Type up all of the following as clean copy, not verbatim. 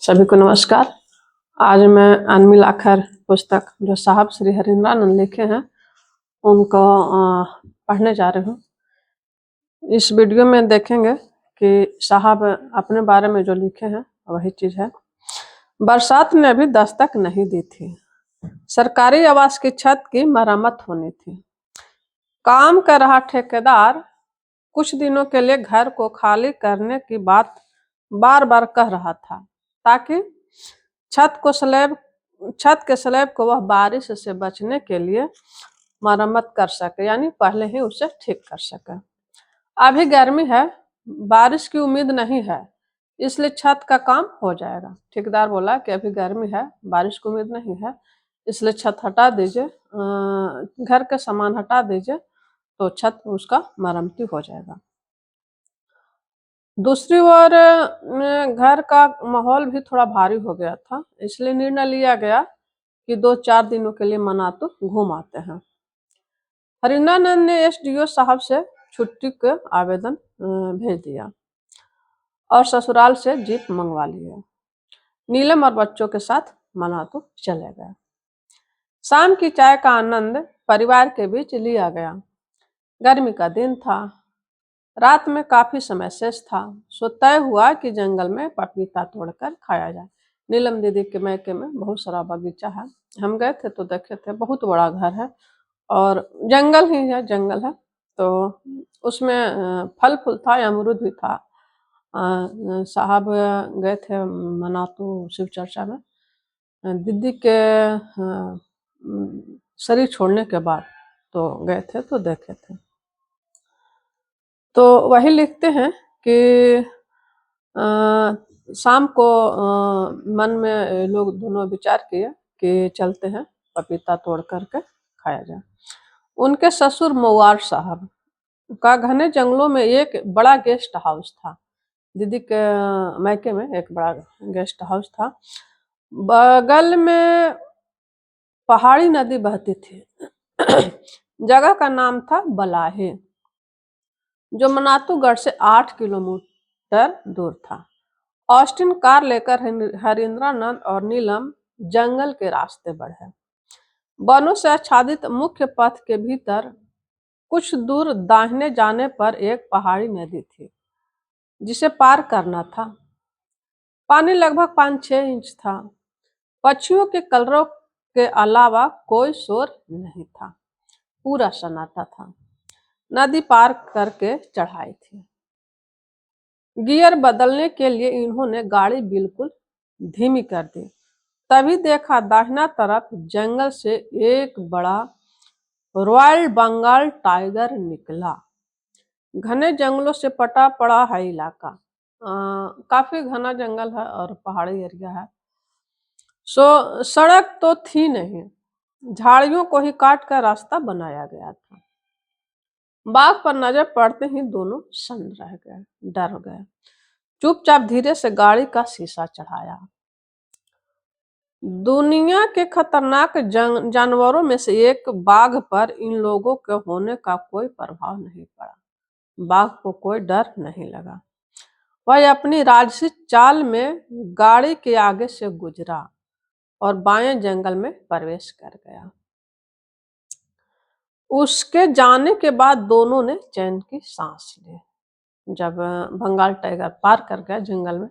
सभी को नमस्कार। आज मैं अनमिल आखर पुस्तक जो साहब श्री हरिंद्रानंद लिखे हैं उनको पढ़ने जा रही हूँ। इस वीडियो में देखेंगे कि साहब अपने बारे में जो लिखे हैं वही चीज है। बरसात ने अभी दस्तक नहीं दी थी। सरकारी आवास की छत की मरम्मत होनी थी। काम कर रहा ठेकेदार कुछ दिनों के लिए घर को खाली करने की बात बार बार कह रहा था ताकि छत के स्लैब को वह बारिश से बचने के लिए मरम्मत कर सके, यानी पहले ही उसे ठीक कर सके। अभी गर्मी है, बारिश की उम्मीद नहीं है, इसलिए छत का काम हो जाएगा। ठेकेदार बोला कि अभी गर्मी है, बारिश की उम्मीद नहीं है, इसलिए छत हटा दीजिए, घर के सामान हटा दीजिए तो छत उसका मरम्मती हो जाएगा। दूसरी ओर घर का माहौल भी थोड़ा भारी हो गया था, इसलिए निर्णय लिया गया कि 2-4 दिनों के लिए मनातू घूम आते हैं। हरिंद्रानंद ने एसडीओ साहब से छुट्टी का आवेदन भेज दिया और ससुराल से जीप मंगवा लिया। नीलम और बच्चों के साथ मनातू चले गए। शाम की चाय का आनंद परिवार के बीच लिया गया। गर्मी का दिन था, रात में काफी समय शेष था, सो तय हुआ कि जंगल में पपीता तोड़कर खाया जाए। नीलम दीदी के मैके में बहुत सारा बगीचा है, हम गए थे तो देखे थे, बहुत बड़ा घर है और जंगल ही है, जंगल है तो उसमें फल फूल था, अमरूद भी था। साहब गए थे मनातू शिव चर्चा में, दीदी के शरीर छोड़ने के बाद तो गए थे तो देखे थे। तो वही लिखते हैं कि शाम को मन में लोग दोनों विचार किए कि चलते हैं, पपीता तोड़ करके खाया जाए। उनके ससुर मवार साहब का घने जंगलों में एक बड़ा गेस्ट हाउस था। दीदी के मैके में एक बड़ा गेस्ट हाउस था। बगल में पहाड़ी नदी बहती थी। जगह का नाम था बलाहे, जो मनातूगढ़ से 8 किलोमीटर दूर था। ऑस्टिन कार लेकर हरिंद्रानंद और नीलम जंगल के रास्ते बढ़े। वनों से आच्छादित मुख्य पथ के भीतर कुछ दूर दाहिने जाने पर एक पहाड़ी नदी थी जिसे पार करना था। पानी लगभग 5-6 इंच था। पक्षियों के कलरव के अलावा कोई शोर नहीं था, पूरा सन्नाटा था। नदी पार करके चढ़ाई थी। गियर बदलने के लिए इन्होंने गाड़ी बिल्कुल धीमी कर दी। तभी देखा दाहिना तरफ जंगल से एक बड़ा रॉयल बंगाल टाइगर निकला। घने जंगलों से पटा पड़ा है इलाका, काफी घना जंगल है और पहाड़ी एरिया है। सो सड़क तो थी नहीं, झाड़ियों को ही काट कर रास्ता बनाया गया था। बाघ पर नजर पड़ते ही दोनों सन्न रह गए, डर गए। चुपचाप धीरे से गाड़ी का शीशा चढ़ाया। दुनिया के खतरनाक जानवरों में से एक बाघ पर इन लोगों के होने का कोई प्रभाव नहीं पड़ा। बाघ को कोई डर नहीं लगा। वह अपनी राजसी चाल में गाड़ी के आगे से गुजरा और बाएं जंगल में प्रवेश कर गया। उसके जाने के बाद दोनों ने चैन की सांस ली। जब बंगाल टाइगर पार कर गया जंगल में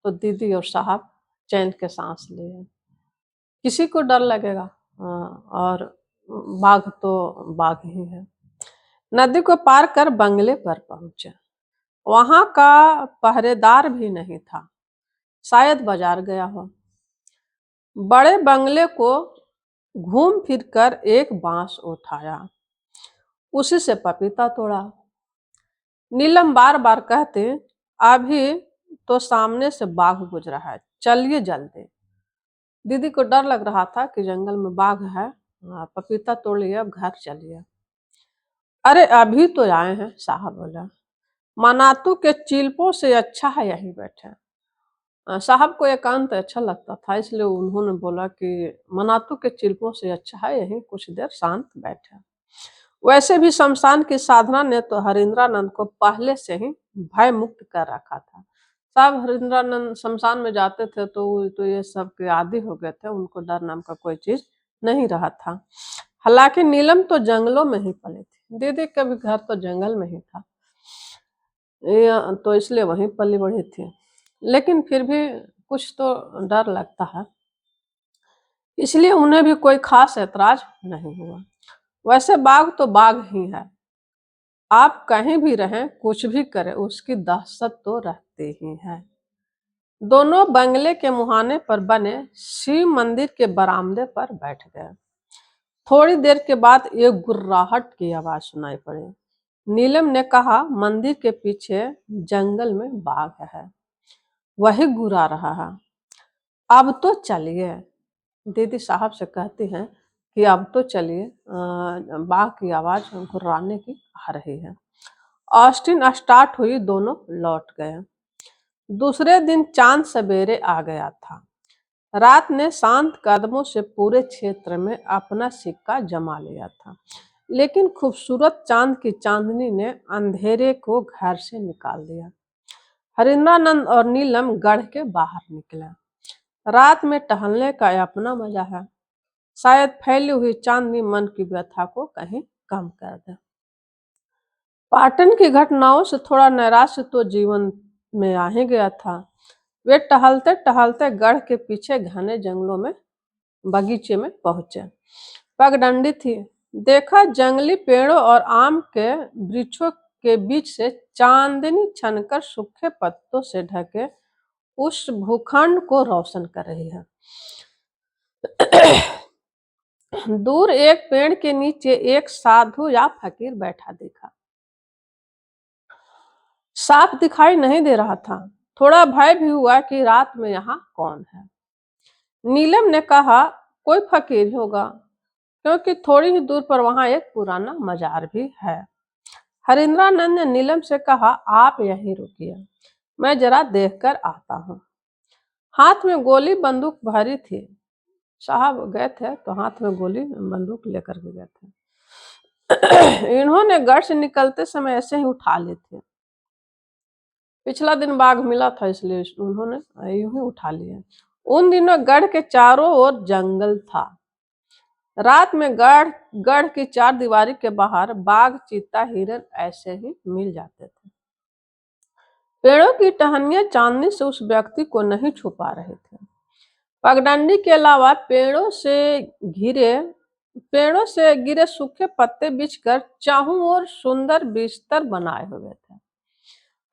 तो दीदी और साहब चैन के सांस लिए। किसी को डर लगेगा, और बाघ तो बाघ ही है। नदी को पार कर बंगले पर पहुंचे। वहां का पहरेदार भी नहीं था, शायद बाजार गया हो। बड़े बंगले को घूम फिर कर एक बांस उठाया, उसी से पपीता तोड़ा। नीलम बार बार कहते, अभी तो सामने से बाघ गुजरा है, चलिए जल्दी। दीदी को डर लग रहा था कि जंगल में बाघ है, पपीता तोड़ लिया, अब घर चलिए। अरे अभी तो आए हैं, साहब बोला। मनातू के चिल्पों से अच्छा है यहीं बैठे। साहब को एकांत अच्छा लगता था, इसलिए उन्होंने बोला कि मनातू के चिल्पों से अच्छा है यहीं कुछ देर शांत बैठे। वैसे भी शमशान की साधना ने तो हरिंद्रानंद को पहले से ही भय मुक्त कर रखा था। साहब हरिंद्रानंद शमशान में जाते थे तो ये सब के आदी हो गए थे, उनको डर नाम का कोई चीज नहीं रहा था। हालांकि नीलम तो जंगलों में ही पली थी, दीदी का भी घर तो जंगल में ही था, तो इसलिए वहीं पली बड़ी थी। लेकिन फिर भी कुछ तो डर लगता है, इसलिए उन्हें भी कोई खास ऐतराज नहीं हुआ। वैसे बाघ तो बाघ ही है, आप कहीं भी रहें कुछ भी करें उसकी दहशत तो रहती ही है। दोनों बंगले के मुहाने पर बने शिव मंदिर के बरामदे पर बैठ गए। थोड़ी देर के बाद एक गुर्राहट की आवाज सुनाई पड़ी। नीलम ने कहा, मंदिर के पीछे जंगल में बाघ है, वही गुर्रा रहा है। अब तो चलिए, दीदी साहब से कहती हैं कि अब तो चलिए, बाघ की आवाज गुर्राने की आ रही है। ऑस्टिन स्टार्ट हुई, दोनों लौट गए। दूसरे दिन चांद सवेरे आ गया था। रात ने शांत कदमों से पूरे क्षेत्र में अपना सिक्का जमा लिया था, लेकिन खूबसूरत चांद की चांदनी ने अंधेरे को घर से निकाल दिया। हरिंद्रानंद और नीलम गढ़ के बाहर निकले। रात में टहलने का अपना मजा है, शायद फैली हुई चांदनी मन की व्यथा को कहीं कम कर दे। पाटन की घटनाओं से थोड़ा नैराश्य तो जीवन में आ ही गया था। वे टहलते टहलते गढ़ के पीछे घने जंगलों में बगीचे में पहुंचे। पगडंडी थी। देखा, जंगली पेड़ों और आम के वृक्षों के बीच से चांदनी छनकर सूखे पत्तों से ढके उस भूखंड को रोशन कर रही है। दूर एक पेड़ के नीचे एक साधु या फकीर बैठा देखा। साफ दिखाई नहीं दे रहा था। थोड़ा भय भी हुआ कि रात में यहाँ कौन है। नीलम ने कहा, कोई फकीर ही होगा, क्योंकि थोड़ी ही दूर पर वहां एक पुराना मजार भी है। हरिंद्रानंद ने नीलम से कहा, आप यहीं रुकिए, मैं जरा देखकर आता हूँ। हाथ में गोली बंदूक भरी थी। साहब गए थे तो हाथ में गोली बंदूक लेकर के गए थे। इन्होंने गढ़ से निकलते समय ऐसे ही उठा लिए थे। पिछला दिन बाघ मिला था, इसलिए उन्होंने यूं ही उठा लिया। उन दिनों गढ़ के चारों ओर जंगल था। रात में गढ़ की चार दीवारी के बाहर बाघ, चीता, हिरन ऐसे ही मिल जाते थे। पेड़ों की टहनियां चांदनी से उस व्यक्ति को नहीं छुपा रहे थे। पगडंडी के अलावा पेड़ों से गिरे सूखे पत्ते बिछकर चारों ओर सुंदर बिस्तर बनाए हुए थे।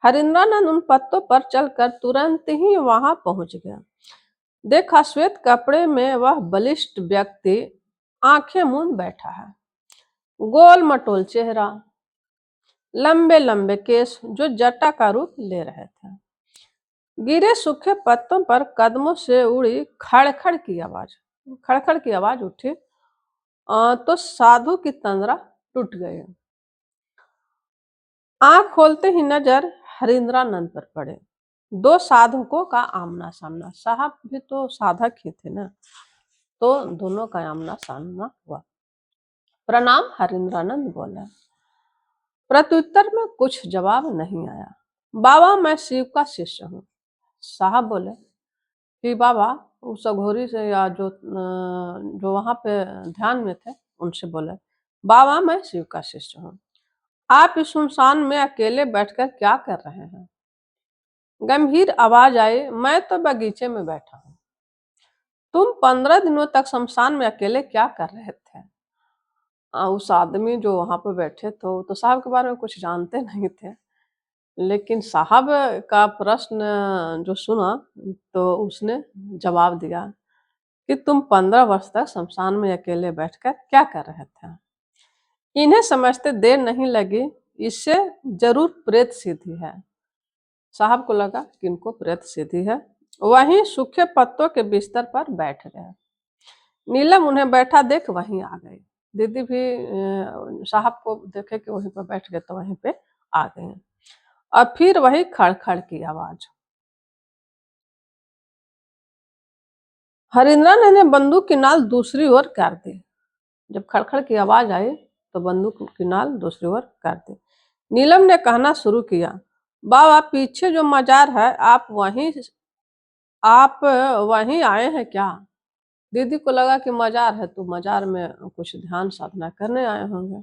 हरिंद्रानंद उन पत्तों पर चलकर तुरंत ही वहां पहुंच गया। देखा, श्वेत कपड़े में वह बलिष्ठ व्यक्ति आंखें मूंद बैठा है। गोल मटोल चेहरा, लंबे लंबे केस जो जटा का रूप ले रहे थे। गिरे सूखे पत्तों पर कदमों से उड़ी खड़खड़ की आवाज उठी, तो साधु की तंद्रा टूट गई। आंख खोलते ही नजर हरिंद्रानंद पर पड़े। दो साधुकों का आमना सामना। साहब भी तो साधक ही थे ना, तो दोनों का आमना सामना हुआ। प्रणाम, हरिंद्रानंद बोला। प्रत्युत्तर में कुछ जवाब नहीं आया। बाबा, मैं शिव का शिष्य हूँ। साहब बोले कि बाबा, उस अघोरी से या जो वहां पे ध्यान में थे उनसे बोले, बाबा मैं शिव का शिष्य हूँ, आप इस सुनसान में अकेले बैठकर क्या कर रहे हैं? गंभीर आवाज आई, मैं तो बगीचे में बैठा हूँ। तुम 15 दिनों तक शमशान में अकेले क्या कर रहे थे? उस आदमी जो वहां पे बैठे तो साहब के बारे में कुछ जानते नहीं थे, लेकिन साहब का प्रश्न जो सुना तो उसने जवाब दिया कि तुम 15 वर्ष तक शमशान में अकेले बैठकर क्या कर रहे थे? इन्हें समझते देर नहीं लगी, इससे जरूर प्रेत सिद्धि है। साहब को लगा कि इनको प्रेत सिद्धि है। वहीं सूखे पत्तों के बिस्तर पर बैठ गए। नीलम उन्हें बैठा देख वहीं आ गई। दीदी भी साहब को देखे कि वहीं पर बैठ गए तो वहीं पे आ गए। और फिर वही खड़खड़ की आवाज। हरिंद्रन ने बंदूक की नाल दूसरी ओर कर दी। जब खड़खड़ की आवाज आई तो बंदूक की नाल दूसरी ओर कर दी। नीलम ने कहना शुरू किया, बाबा पीछे जो मजार है आप वहीं आए हैं क्या? दीदी को लगा कि मजार है तो मजार में कुछ ध्यान साधना करने आए होंगे।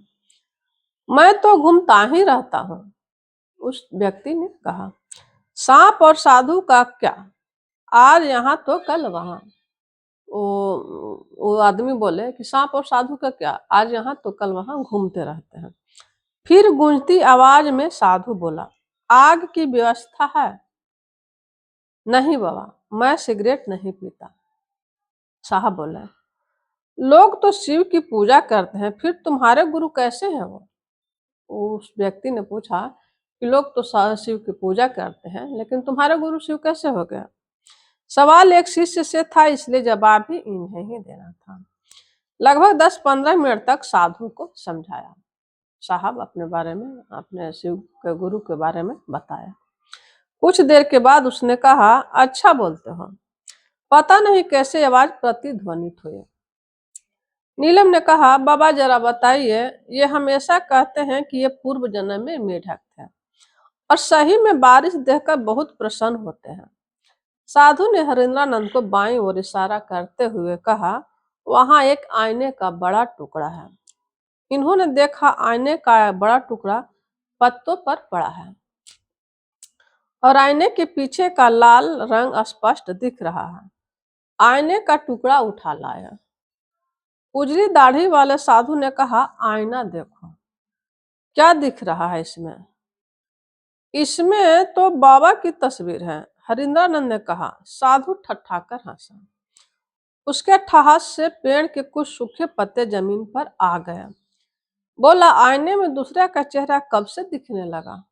मैं तो घूमता ही रहता हूँ, उस व्यक्ति ने कहा। सांप और साधु का क्या, आज यहाँ तो कल वहां। वो आदमी बोले कि सांप और साधु का क्या, आज यहाँ तो कल वहां घूमते रहते हैं। फिर गूंजती आवाज में साधु बोला, आग की व्यवस्था है? नहीं बाबा, मैं सिगरेट नहीं पीता। साहब बोले, लोग तो शिव की पूजा करते हैं, फिर तुम्हारे गुरु कैसे हैं वो? उस व्यक्ति ने पूछा कि लोग तो शिव की पूजा करते हैं, लेकिन तुम्हारे गुरु शिव कैसे हो गया? सवाल एक शिष्य से था, इसलिए जवाब भी इन्हें ही देना था। लगभग 10-15 मिनट तक साधु को समझाया। साहब अपने बारे में, अपने शिव के गुरु के बारे में बताया। कुछ देर के बाद उसने कहा, अच्छा बोलते हो, पता नहीं कैसे आवाज प्रतिध्वनित हुई। नीलम ने कहा, बाबा जरा बताइए, ये हमेशा कहते हैं कि ये पूर्व जन्म में मेढक थे और सही में बारिश देखकर बहुत प्रसन्न होते हैं। साधु ने हरिंद्रानंद को बाईं ओर इशारा करते हुए कहा, वहां एक आईने का बड़ा टुकड़ा है। इन्होंने देखा आईने का बड़ा टुकड़ा पत्तों पर पड़ा है और आईने के पीछे का लाल रंग स्पष्ट दिख रहा है। आईने का टुकड़ा उठा लाया। उजली दाढ़ी वाले साधु ने कहा, आईना देखो, क्या दिख रहा है इसमें? इसमें तो बाबा की तस्वीर है, हरिंद्रानंद ने कहा। साधु ठठाकर हंसा। उसके ठहास से पेड़ के कुछ सूखे पत्ते जमीन पर आ गए। बोला, आईने में दूसरे का चेहरा कब से दिखने लगा?